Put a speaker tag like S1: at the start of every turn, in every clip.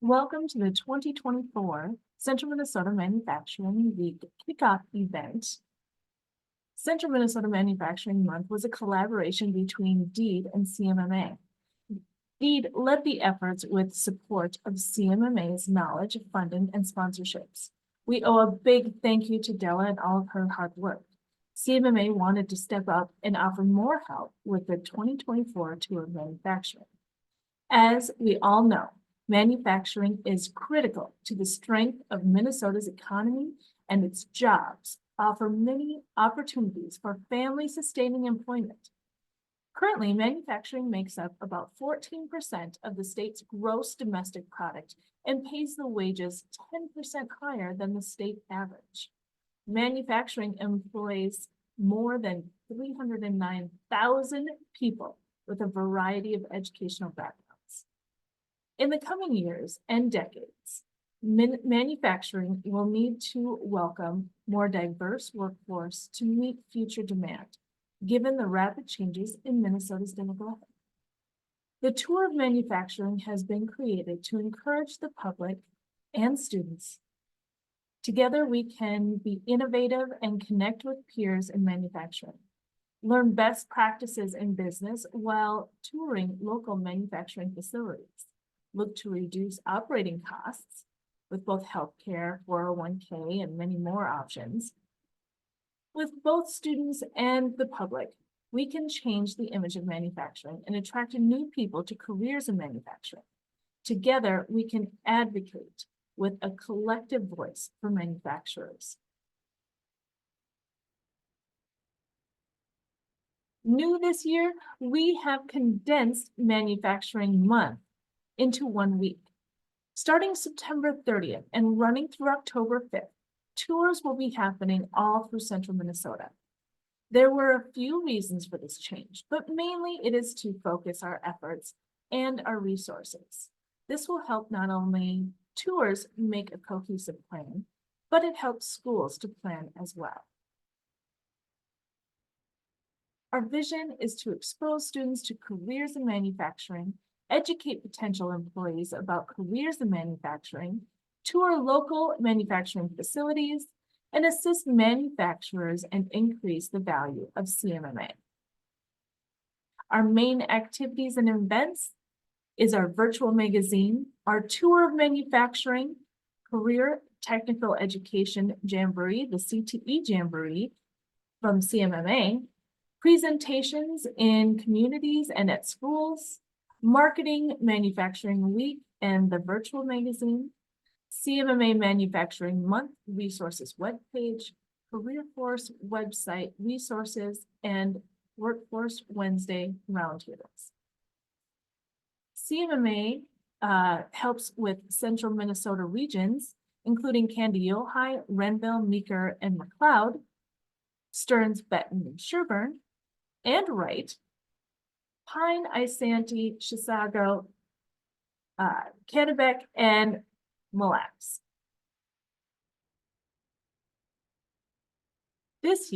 S1: Welcome to the 2024 Central Minnesota Manufacturing Week Kickoff event. Central Minnesota Manufacturing Month was a collaboration between DEED and CMMA. DEED led the efforts with support of CMMA's knowledge, funding, and sponsorships. We owe a big thank you to Della and all of her hard work. CMMA wanted to step up and offer more help with the 2024 Tour of Manufacturing. As we all know, manufacturing is critical to the strength of Minnesota's economy, and its jobs offer many opportunities for family-sustaining employment. Currently, manufacturing makes up about 14% of the state's gross domestic product and pays the wages 10% higher than the state average. Manufacturing employs more than 309,000 people with a variety of educational backgrounds. In the coming years and decades, manufacturing will need to welcome more diverse workforce to meet future demand, given the rapid changes in Minnesota's demographic. The Tour of Manufacturing has been created to encourage the public and students. Together, we can be innovative and connect with peers in manufacturing, learn best practices in business while touring local manufacturing facilities, look to reduce operating costs with both healthcare, 401k, and many more options. With both students and the public, we can change the image of manufacturing and attract new people to careers in manufacturing. Together, we can advocate with a collective voice for manufacturers. New this year, we have condensed Manufacturing Month into 1 week. Starting September 30th and running through October 5th, tours will be happening all through central Minnesota. There were a few reasons for this change, but mainly it is to focus our efforts and our resources. This will help not only tours make a cohesive plan, but it helps schools to plan as well. Our vision is to expose students to careers in manufacturing, educate potential employees about careers in manufacturing, tour local manufacturing facilities, and assist manufacturers and increase the value of CMMA. Our main activities and events is our virtual magazine, our tour of manufacturing, career technical education jamboree, the CTE jamboree from CMMA, presentations in communities and at schools, Marketing Manufacturing Week and the virtual magazine, CMMA Manufacturing Month resources webpage, Career Force website resources, and Workforce Wednesday roundtables. CMMA helps with central Minnesota regions, including Candy-Ojai, Renville, Meeker, and McLeod, Stearns, Benton, and Sherburne, and Wright, Pine, Isanti, Chisago, Kennebec, and Mille Lacs. This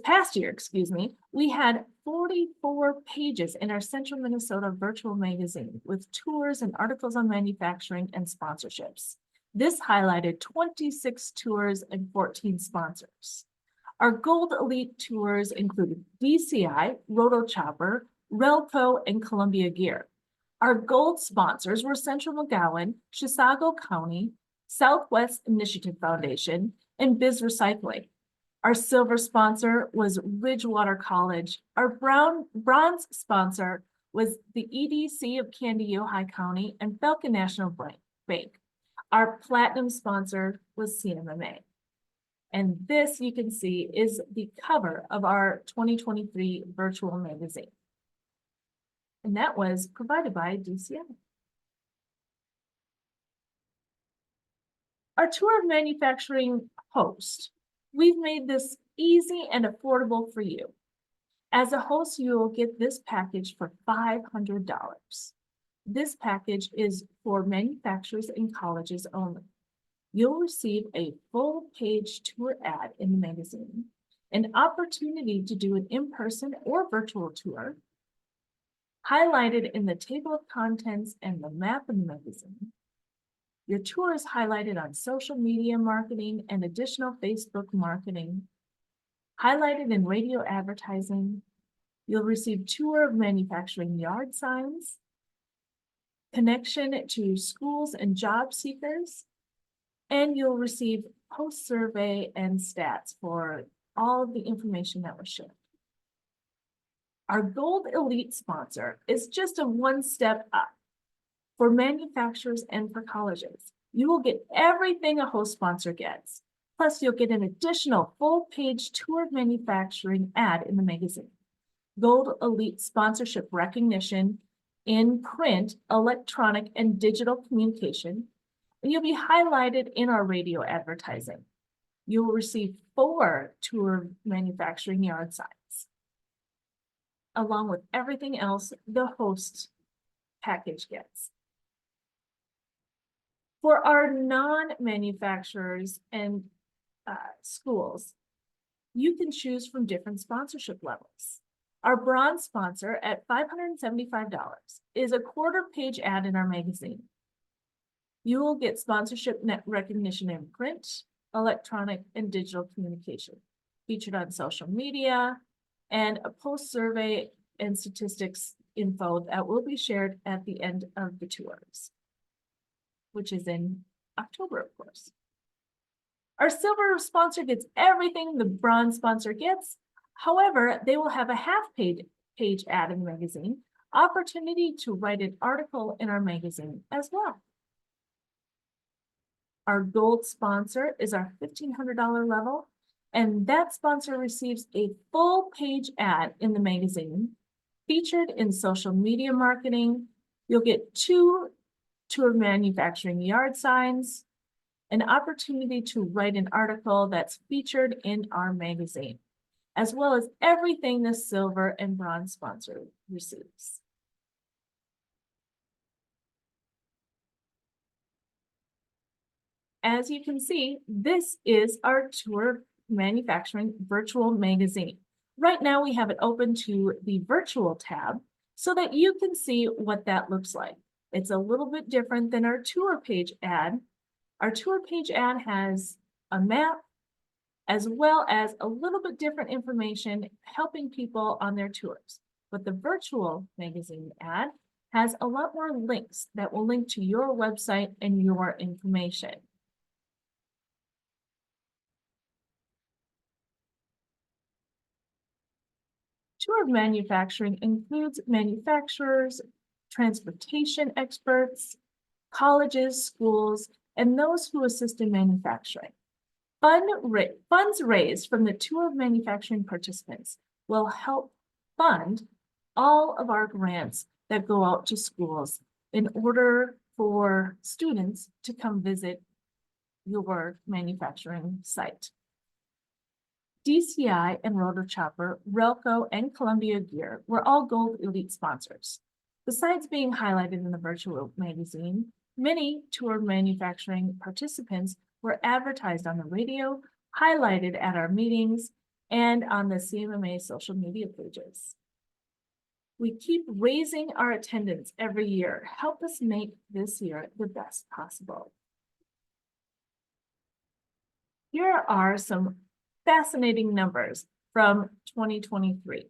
S1: past year, we had 44 pages in our Central Minnesota virtual magazine with tours and articles on manufacturing and sponsorships. This highlighted 26 tours and 14 sponsors. Our Gold Elite tours included DCI, Roto Chopper, Relco, and Columbia Gear. Our gold sponsors were Central McGowan, Chisago County, Southwest Initiative Foundation, and Biz Recycling. Our silver sponsor was Ridgewater College. Our bronze sponsor was the EDC of Candy-Ojai County and Falcon National Bank. Our platinum sponsor was CMMA. And this, you can see, is the cover of our 2023 virtual magazine. And that was provided by DCI. Our Tour of Manufacturing host, we've made this easy and affordable for you. As a host, you will get this package for $500. This package is for manufacturers and colleges only. You'll receive a full-page tour ad in the magazine, an opportunity to do an in-person or virtual tour, highlighted in the table of contents and the map in the magazine, Your tour is highlighted on social media marketing and additional Facebook marketing. Highlighted in radio advertising. You'll receive tour of manufacturing yard signs, connection to schools and job seekers, and you'll receive post-survey and stats for all of the information that was shared. Our Gold Elite sponsor is just a one step up for manufacturers and for colleges. You will get everything a host sponsor gets. Plus, you'll get an additional full-page tour of manufacturing ad in the magazine. Gold Elite sponsorship recognition in print, electronic, and digital communication, and you'll be highlighted in our radio advertising. You will receive 4 tour of manufacturing yard signs, along with everything else the host package gets. For our non-manufacturers and schools, you can choose from different sponsorship levels. Our bronze sponsor at $575 is a quarter-page ad in our magazine. You will get sponsorship net recognition in print, electronic, and digital communication, featured on social media, and a post-survey and statistics info that will be shared at the end of the tours, which is in October, of course. Our silver sponsor gets everything the bronze sponsor gets. However, they will have a half-page ad in the magazine, opportunity to write an article in our magazine as well. Our gold sponsor is our $1,500 level, and that sponsor receives a full-page ad in the magazine, featured in social media marketing. You'll get 2 tour manufacturing yard signs, an opportunity to write an article that's featured in our magazine, as well as everything the silver and bronze sponsor receives. As you can see, this is our tour manufacturing virtual magazine. Right now we have it open to the virtual tab so that you can see what that looks like. It's a little bit different than our tour page ad. Our tour page ad has a map as well as a little bit different information helping people on their tours. But the virtual magazine ad has a lot more links that will link to your website and your information. Tour of manufacturing includes manufacturers, transportation experts, colleges, schools, and those who assist in manufacturing. Funds raised from the tour of manufacturing participants will help fund all of our grants that go out to schools in order for students to come visit your manufacturing site. DCI and Rotor Chopper, Relco, and Columbia Gear were all Gold Elite sponsors. Besides being highlighted in the virtual magazine, many tour manufacturing participants were advertised on the radio, highlighted at our meetings, and on the CMMA social media pages. We keep raising our attendance every year. Help us make this year the best possible. Here are some fascinating numbers from 2023.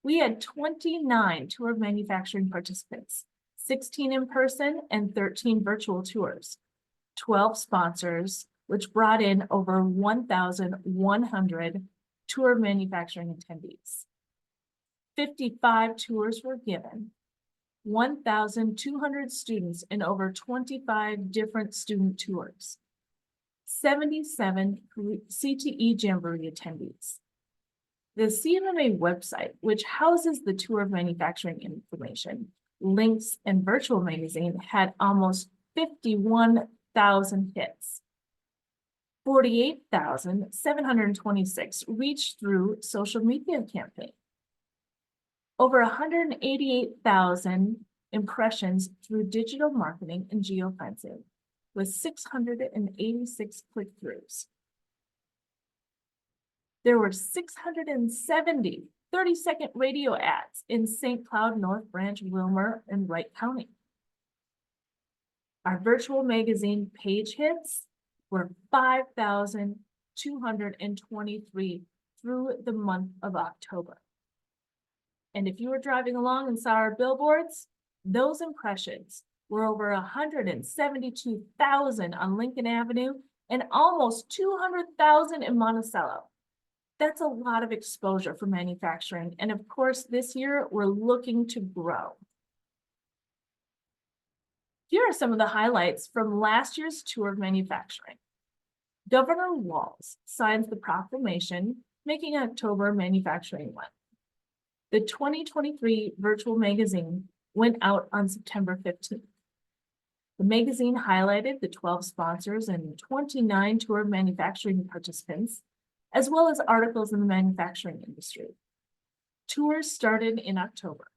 S1: We had 29 tour manufacturing participants, 16 in person and 13 virtual tours, 12 sponsors, which brought in over 1,100 tour manufacturing attendees. 55 tours were given, 1,200 students in over 25 different student tours, 77 CTE Jamboree attendees. The CMMA website, which houses the tour of manufacturing information, links, and virtual magazine, had almost 51,000 hits. 48,726 reached through social media campaign. Over 188,000 impressions through digital marketing and geofencing, with 686 click-throughs. There were 670 30-second radio ads in St. Cloud, North Branch, Wilmer, and Wright County. Our virtual magazine page hits were 5,223 through the month of October. And if you were driving along and saw our billboards, those impressions were over 172,000 on Lincoln Avenue and almost 200,000 in Monticello. That's a lot of exposure for manufacturing. And of course, this year we're looking to grow. Here are some of the highlights from last year's tour of manufacturing. Governor Walz signs the proclamation, making October Manufacturing Month. The 2023 virtual magazine went out on September 15th. The magazine highlighted the 12 sponsors and 29 tour of manufacturing participants, as well as articles in the manufacturing industry. Tours started in October,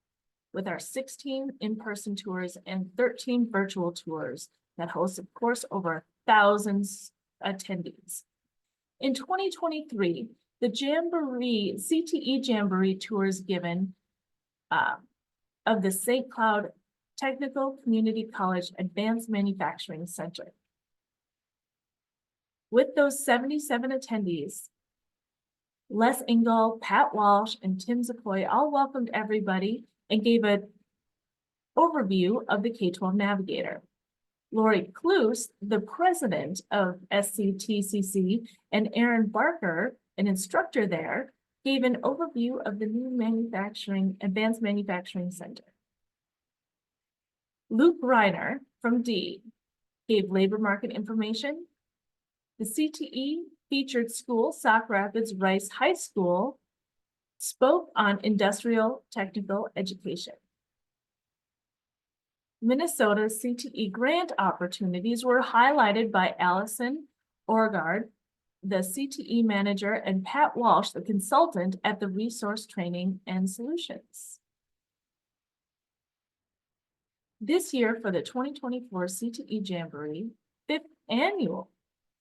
S1: with our 16 in-person tours and 13 virtual tours that host, of course, over 1,000 attendees. In 2023, the Jamboree, CTE Jamboree tours given of the St. Cloud Technical Community College Advanced Manufacturing Center. With those 77 attendees, Les Engel, Pat Walsh, and Tim Zapoy all welcomed everybody and gave an overview of the K-12 Navigator. Lori Kloos, the president of SCTCC, and Aaron Barker, an instructor there, gave an overview of the new Advanced Manufacturing Center. Luke Reiner from D gave labor market information. The CTE featured school, Sauk Rapids Rice High School, spoke on industrial technical education. Minnesota's CTE grant opportunities were highlighted by Allison Orgard, the CTE manager, and Pat Walsh, the consultant at the Resource Training and Solutions. This year for the 2024 CTE Jamboree, 5th annual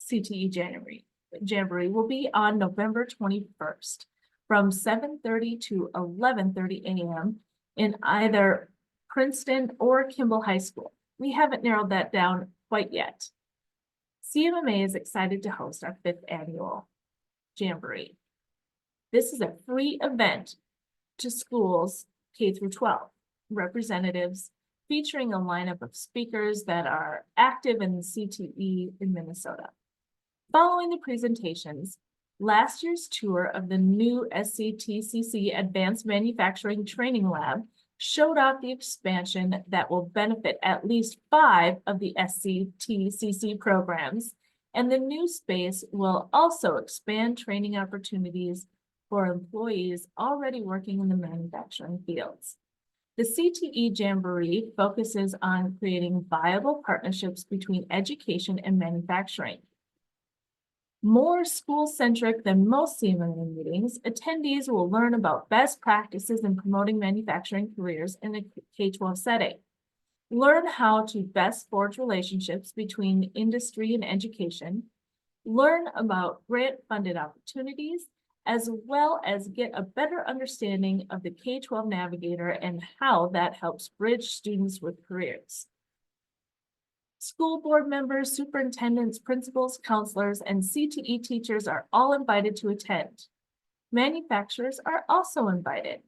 S1: CTE Jamboree will be on November 21st from 7:30 to 11:30 a.m. in either Princeton or Kimball High School. We haven't narrowed that down quite yet. CMMA is excited to host our 5th annual Jamboree. This is a free event to schools K through 12 representatives, featuring a lineup of speakers that are active in CTE in Minnesota. Following the presentations, last year's tour of the new SCTCC Advanced Manufacturing Training Lab showed off the expansion that will benefit at least 5 of the SCTCC programs, and the new space will also expand training opportunities for employees already working in the manufacturing fields. The CTE Jamboree focuses on creating viable partnerships between education and manufacturing. More school-centric than most CMMA meetings, attendees will learn about best practices in promoting manufacturing careers in a K-12 setting. Learn how to best forge relationships between industry and education. Learn about grant-funded opportunities, as well as get a better understanding of the K-12 Navigator and how that helps bridge students with careers. School board members, superintendents, principals, counselors, and CTE teachers are all invited to attend. Manufacturers are also invited.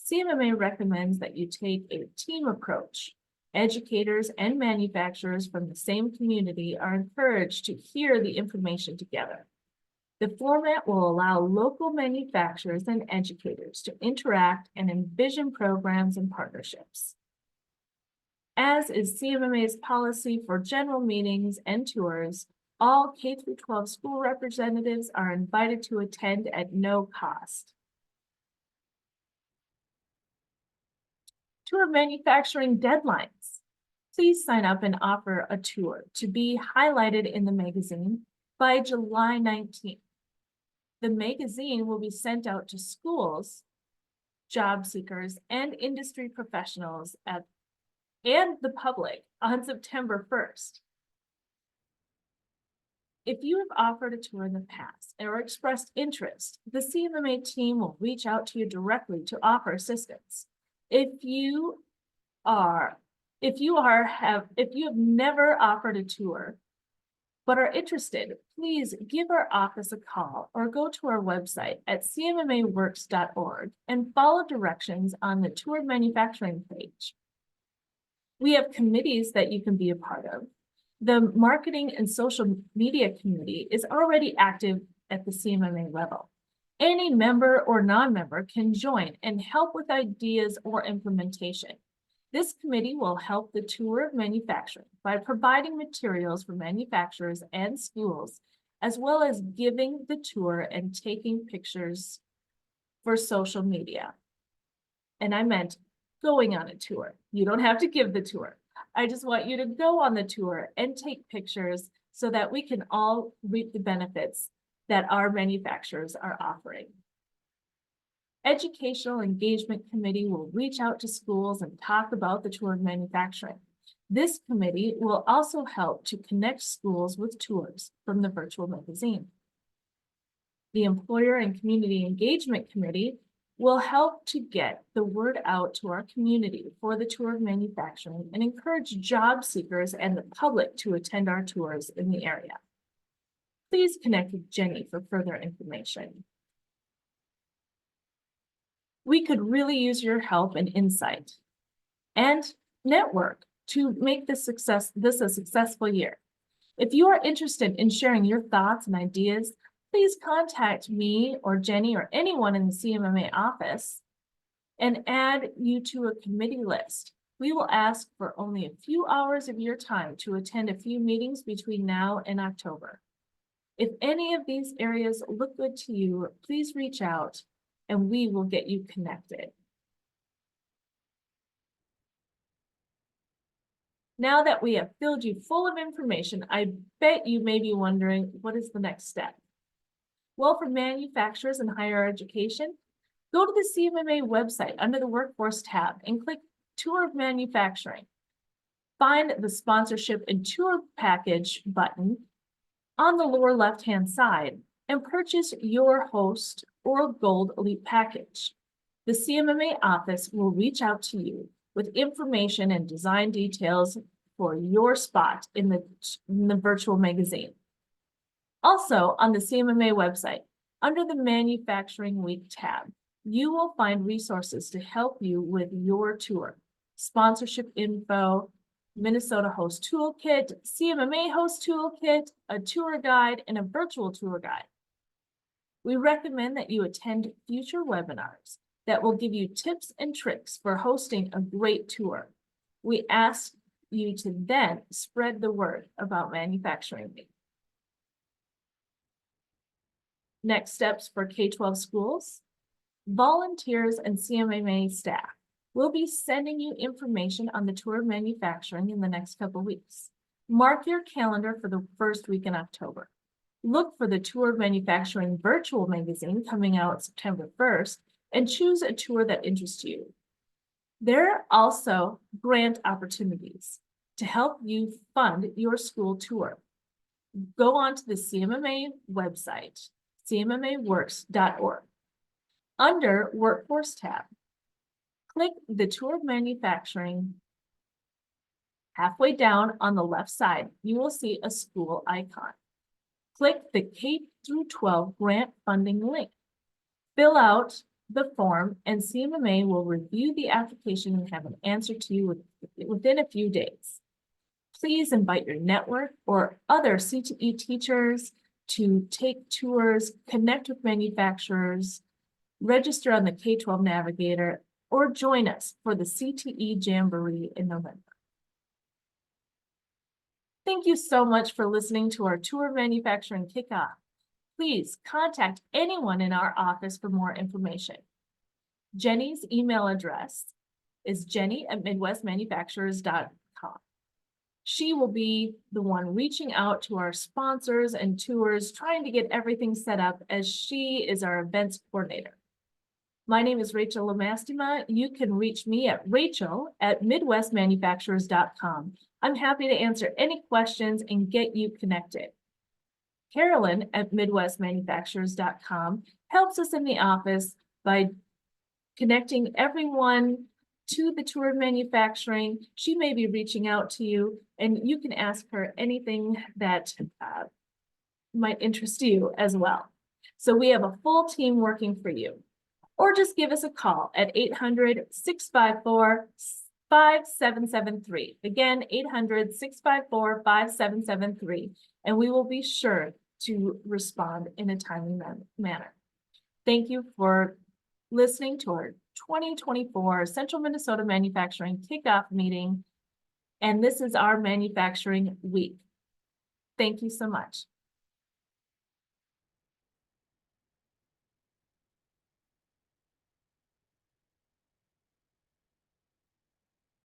S1: CMMA recommends that you take a team approach. Educators and manufacturers from the same community are encouraged to hear the information together. The format will allow local manufacturers and educators to interact and envision programs and partnerships. As is CMMA's policy for general meetings and tours, all K-12 school representatives are invited to attend at no cost. Tour manufacturing deadlines. Please sign up and offer a tour to be highlighted in the magazine by July 19th. The magazine will be sent out to schools, job seekers, and industry professionals and the public on September 1st. If you have offered a tour in the past or expressed interest, the CMMA team will reach out to you directly to offer assistance. If you are If you have never offered a tour, but are interested, please give our office a call or go to our website at cmmaworks.org and follow directions on the tour manufacturing page. We have committees that you can be a part of. The marketing and social media committee is already active at the CMMA level. Any member or non-member can join and help with ideas or implementation. This committee will help the tour of manufacturing by providing materials for manufacturers and schools, as well as giving the tour and taking pictures for social media. And I meant going on a tour. You don't have to give the tour. I just want you to go on the tour and take pictures so that we can all reap the benefits that our manufacturers are offering. Educational Engagement Committee will reach out to schools and talk about the tour of manufacturing. This committee will also help to connect schools with tours from the virtual magazine. The Employer and Community Engagement Committee will help to get the word out to our community for the tour of manufacturing and encourage job seekers and the public to attend our tours in the area. Please connect with Jenny for further information. We could really use your help and insight and network to make this a successful year. If you are interested in sharing your thoughts and ideas, please contact me or Jenny or anyone in the CMMA office and add you to a committee list. We will ask for only a few hours of your time to attend a few meetings between now and October. If any of these areas look good to you, please reach out and we will get you connected. Now that we have filled you full of information, I bet you may be wondering, what is the next step? Well, for manufacturers and higher education, go to the CMMA website under the Workforce tab and click Tour of Manufacturing. Find the Sponsorship and Tour Package button on the lower left-hand side and purchase your Host or Gold Elite package. The CMMA office will reach out to you with information and design details for your spot in the virtual magazine. Also, on the CMMA website, under the Manufacturing Week tab, you will find resources to help you with your tour, sponsorship info, Minnesota Host Toolkit, CMMA Host Toolkit, a tour guide, and a virtual tour guide. We recommend that you attend future webinars that will give you tips and tricks for hosting a great tour. We ask you to then spread the word about Manufacturing Week. Next steps for K-12 schools. Volunteers and CMMA staff will be sending you information on the tour of manufacturing in the next couple weeks. Mark your calendar for the first week in October. Look for the Tour of Manufacturing virtual magazine coming out September 1st and choose a tour that interests you. There are also grant opportunities to help you fund your school tour. Go on to the CMMA website, cmmaworks.org. Under Workforce tab, click the Tour of Manufacturing. Halfway down on the left side, you will see a school icon. Click the K-12 grant funding link. Fill out the form and CMMA will review the application and have an answer to you within a few days. Please invite your network or other CTE teachers to take tours, connect with manufacturers, register on the K-12 Navigator, or join us for the CTE Jamboree in November. Thank you so much for listening to our Tour of Manufacturing Kickoff. Please contact anyone in our office for more information. Jenny's email address is jenny@midwestmanufacturers.com. She will be the one reaching out to our sponsors and tours, trying to get everything set up as she is our events coordinator. My name is Rachel Lamastema. You can reach me at rachel@midwestmanufacturers.com. I'm happy to answer any questions and get you connected. Carolyn at midwestmanufacturers.com helps us in the office by connecting everyone to the tour of manufacturing. She may be reaching out to you, and you can ask her anything that might interest you as well. So we have a full team working for you. Or just give us a call at 800-654-5773. Again, 800-654-5773, and we will be sure to respond in a timely manner. Thank you for listening to our 2024 Central Minnesota Manufacturing Kickoff meeting. And this is our Manufacturing Week. Thank you so much.